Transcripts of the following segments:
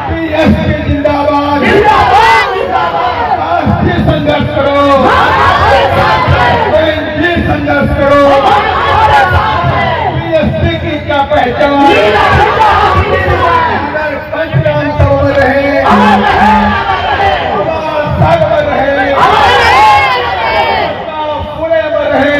BSP जिंदाबाद, राष्ट्रीय संघर्ष करो, संघर्ष करो। बीएसपी की क्या पहचान, पंचराम सरोवर रहे, सागर रहे, पुणे में रहे।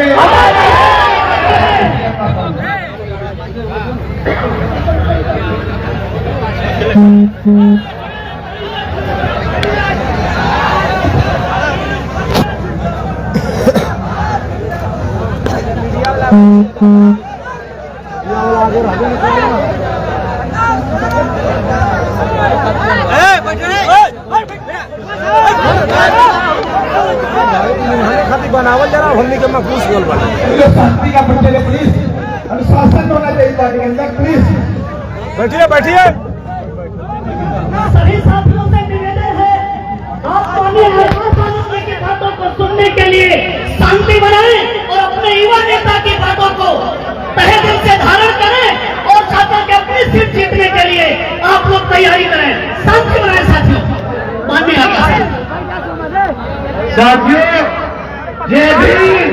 बनावल जरा हमने के महफूज बोल बना शांति का बच्चे पुलिस अनुशासन होना चाहिए पार्टी के अंदर। प्लीज बैठिए बैठिए। सभी साथियों से निवेदन है, आप माननीय प्रधानमंत्री की बातों को सुनने के लिए शांति बनाएं और अपने युवा नेता की बातों को तहे दिल से धारण करें और चाहते कि अपनी सीट जीतने के लिए आप लोग तैयारी करें। शांति बनाएं साथियों। माननीय साथियों, जय भीम।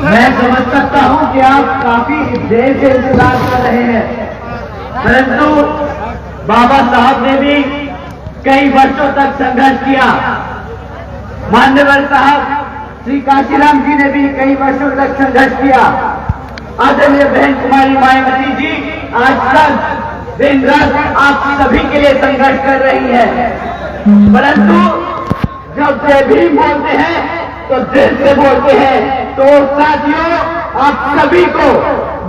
मैं समझ सकता हूं कि आप काफी देर से इंतजार कर रहे हैं, परंतु बाबा साहब ने भी कई वर्षों तक संघर्ष किया। मान्यवर साहब श्री काशीराम जी ने भी कई वर्षों तक संघर्ष किया। आदरणीय बहन कुमारी मायावती जी आज तक दिन रात आप सभी के लिए संघर्ष कर रही है, परंतु जब जय भीम बोलते हैं तो दिल से बोलते हैं। तो साथियों, आप सभी को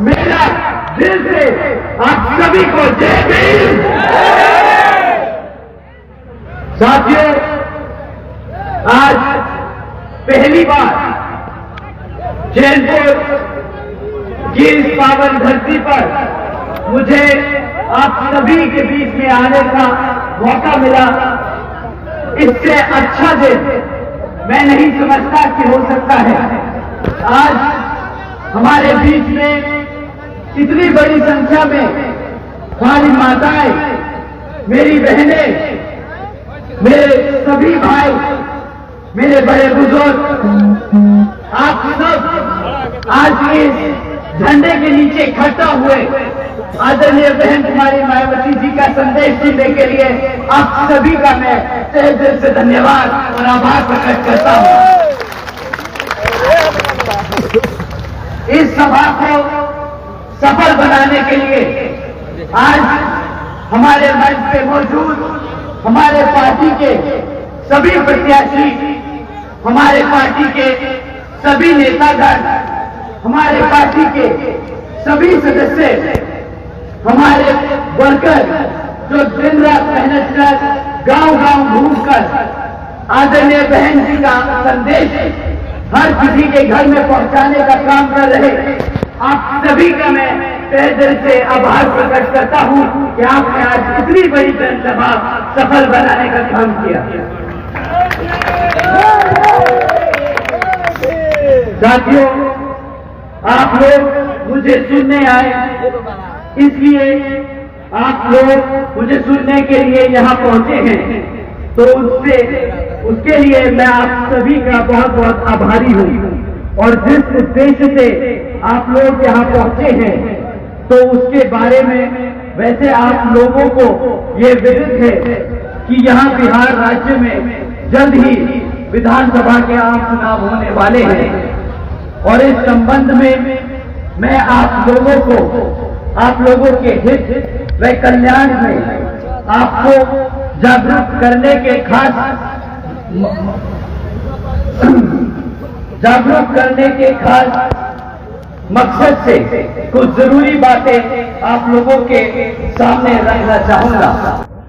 मेरा दिल से आप सभी को जय भीम। साथियों, आज पहली बार जैनपुर की इस पावन धरती पर मुझे आप सभी के बीच में आने का मौका मिला। इससे अच्छा दिन मैं नहीं समझता कि हो सकता है। आज हमारे बीच में इतनी बड़ी संख्या में हमारी माताएं, मेरी बहनें, मेरे सभी भाई, मेरे बड़े बुजुर्ग, आप सब आज इस झंडे के नीचे इकट्ठा हुए आदरणीय बहन कुमारी मायावती जी का संदेश सुनने के लिए आप सभी का मैं तहे दिल से धन्यवाद और आभार प्रकट करता हूं। इस सभा को सफल बनाने के लिए आज हमारे मंच पे मौजूद हमारे पार्टी के सभी प्रत्याशी, हमारे पार्टी के सभी नेतागण, हमारे पार्टी के सभी सदस्य, हमारे वर्कर जो दिन रात मेहनत कर गांव-गांव घूमकर आदरणीय बहन जी का संदेश हर किसी के घर में पहुंचाने का काम कर रहे, आप सभी का मैं तहे दिल से आभार प्रकट करता हूं कि आपने आज इतनी बड़ी जनसभा सफल बनाने का काम किया। साथियों, आप लोग मुझे सुनने आए, इसलिए आप लोग मुझे सुनने के लिए यहाँ पहुंचे हैं, तो उसके लिए मैं आप सभी का बहुत बहुत आभारी हूँ। और जिस उद्देश्य से आप लोग यहाँ पहुंचे हैं, तो उसके बारे में वैसे आप लोगों को ये विदित है कि यहाँ बिहार राज्य में जल्द ही विधानसभा के आम चुनाव होने वाले हैं, और इस संबंध में मैं आप लोगों के हित व कल्याण में आपको जागरूक करने के खास मकसद से कुछ जरूरी बातें आप लोगों के सामने रखना चाहूंगा।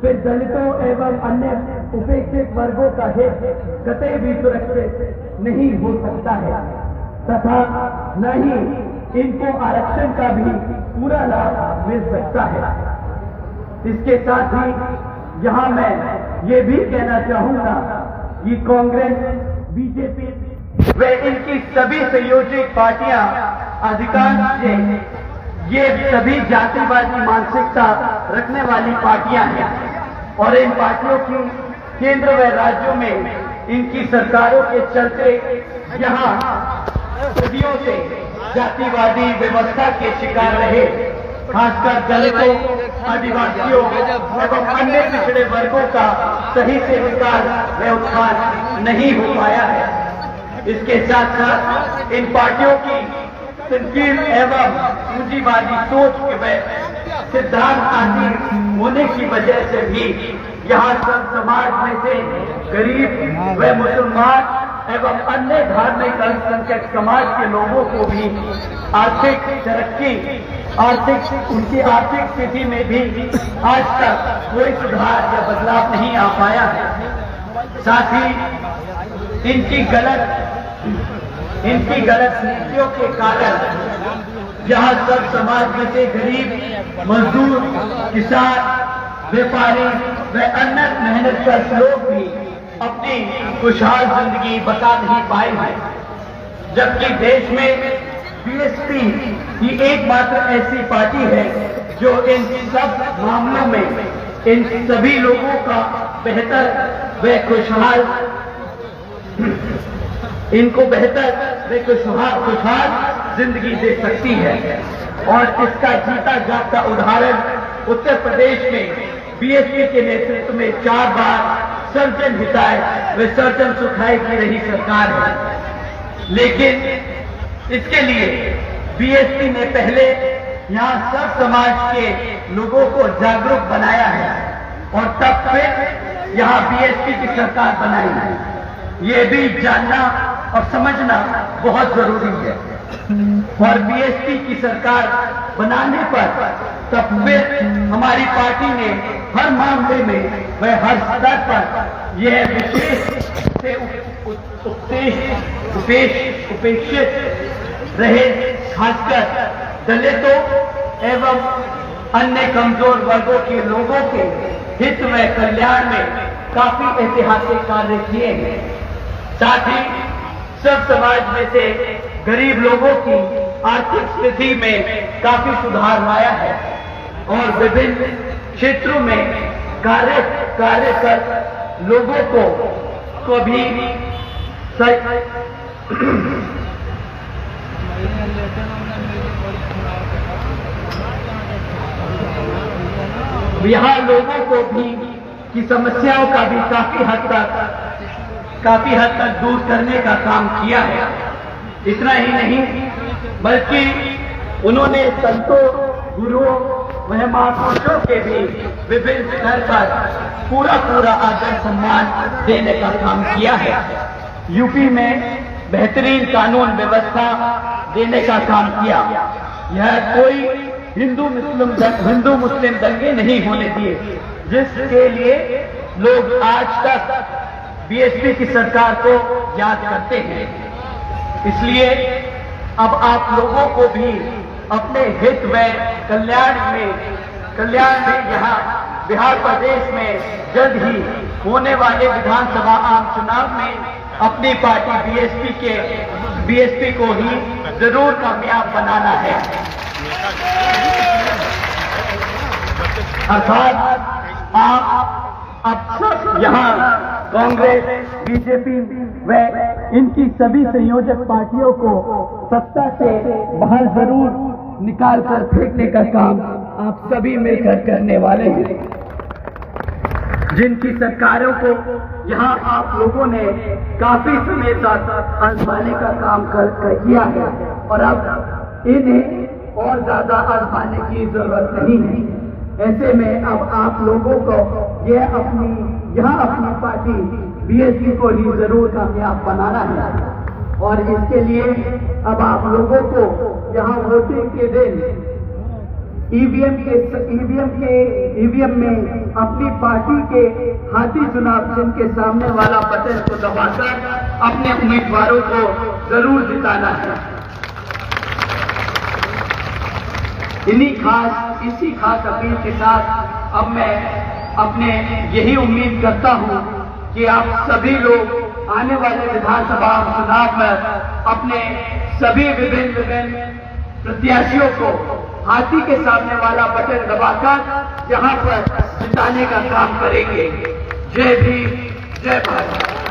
फिर दलितों एवं अन्य उपेक्षित वर्गों का हित कतई भी सुरक्षित नहीं हो सकता है तथा न ही इनको आरक्षण का भी पूरा लाभ मिल सकता है। इसके साथ ही यहाँ मैं ये भी कहना चाहूंगा कि कांग्रेस, बीजेपी व इनकी सभी सहयोगी पार्टियां अधिकांश ये सभी जातिवादी मानसिकता रखने वाली पार्टियां हैं और इन पार्टियों की केंद्र व राज्यों में इनकी सरकारों के चलते यहाँ सदियों से जातिवादी व्यवस्था के शिकार रहे, खासकर दलितों, आदिवासियों एवं अन्य पिछड़े वर्गों का सही से विकास व उत्थान नहीं हो पाया है। इसके साथ साथ इन पार्टियों की संकीर्ण एवं पूंजीवादी सोच के व सिद्धांत आदि होने की वजह से भी यहाँ सब समाज में से गरीब व मुसलमान एवं अन्य धार्मिक अल्पसंख्यक समाज के लोगों को भी आर्थिक तरक्की, उनकी आर्थिक स्थिति में भी आज तक कोई सुधार या बदलाव नहीं आ पाया है। साथ ही इनकी गलत नीतियों के कारण यहाँ सब समाज में से गरीब, मजदूर, किसान, व्यापारी व अन्य मेहनतकश लोग भी अपनी खुशहाल जिंदगी बता नहीं पाए हैं, जबकि देश में बीएसपी ही एकमात्र ऐसी पार्टी है जो इन सब मामलों में इन सभी लोगों का बेहतर व खुशहाल जिंदगी दे सकती है। और इसका जीता जागता उदाहरण उत्तर प्रदेश में बीएसपी के नेतृत्व में 4 बार सर्जन हिताय व सर्जन सुखाय की रही सरकार है। लेकिन इसके लिए बीएसपी ने पहले यहाँ सब समाज के लोगों को जागरूक बनाया है और तब फिर यहाँ बीएसपी की सरकार बनाई है। ये भी जानना और समझना बहुत जरूरी है। और बीएसपी की सरकार बनाने पर तब फिर हमारी पार्टी ने हर मामले में व हर स्तर पर यह विशेष से उपेक्षित रहे, खासकर दलितों एवं अन्य कमजोर वर्गों के लोगों के हित व कल्याण में काफी ऐतिहासिक कार्य किए हैं। साथ ही सब समाज में से गरीब लोगों की आर्थिक स्थिति में काफी सुधार लाया है और विभिन्न क्षेत्रों में कार्य कर लोगों को भी यहाँ लोगों को भी की समस्याओं का भी काफी हद तक दूर करने का काम किया है। इतना ही नहीं बल्कि उन्होंने संतों, गुरुओं व महापुरुषों के भी विभिन्न स्तर पर पूरा आदर सम्मान देने का काम किया है। यूपी में बेहतरीन कानून व्यवस्था देने का काम किया। यह कोई हिंदू मुस्लिम दंगे नहीं होने दिए, जिसके लिए लोग आज तक बीएसपी की सरकार को याद करते हैं। इसलिए अब आप लोगों को भी अपने हित व कल्याण में यहाँ बिहार प्रदेश में जल्द ही होने वाले विधानसभा आम चुनाव में अपनी पार्टी बीएसपी को ही जरूर कामयाब बनाना है। अर्थात आप अब यहाँ कांग्रेस, बीजेपी व इनकी सभी संयोजक पार्टियों को सत्ता से बाहर जरूर निकाल कर फेंकने का काम आप सभी मिलकर करने वाले हैं। जिनकी सरकारों को यहाँ आप लोगों ने काफी समय तक आजमाने का काम किया है और अब इन्हें और ज्यादा आजमाने की जरूरत नहीं है। ऐसे में अब आप लोगों को अपनी पार्टी बीएसपी को ही जरूर कामयाब बनाना है और इसके लिए अब आप लोगों को यहाँ वोटिंग के दिन ईवीएम में अपनी पार्टी के हाथी चुनाव चिन्ह के सामने वाला बटन को दबाकर अपने उम्मीदवारों को जरूर जिताना है। इसी खास अपील के साथ अब मैं अपने यही उम्मीद करता हूं कि आप सभी लोग आने वाले विधानसभा चुनाव में अपने सभी विभिन्न प्रत्याशियों को हाथी के सामने वाला बटन दबाकर यहाँ पर जिताने का काम करेंगे। जय भीम, जय भारत।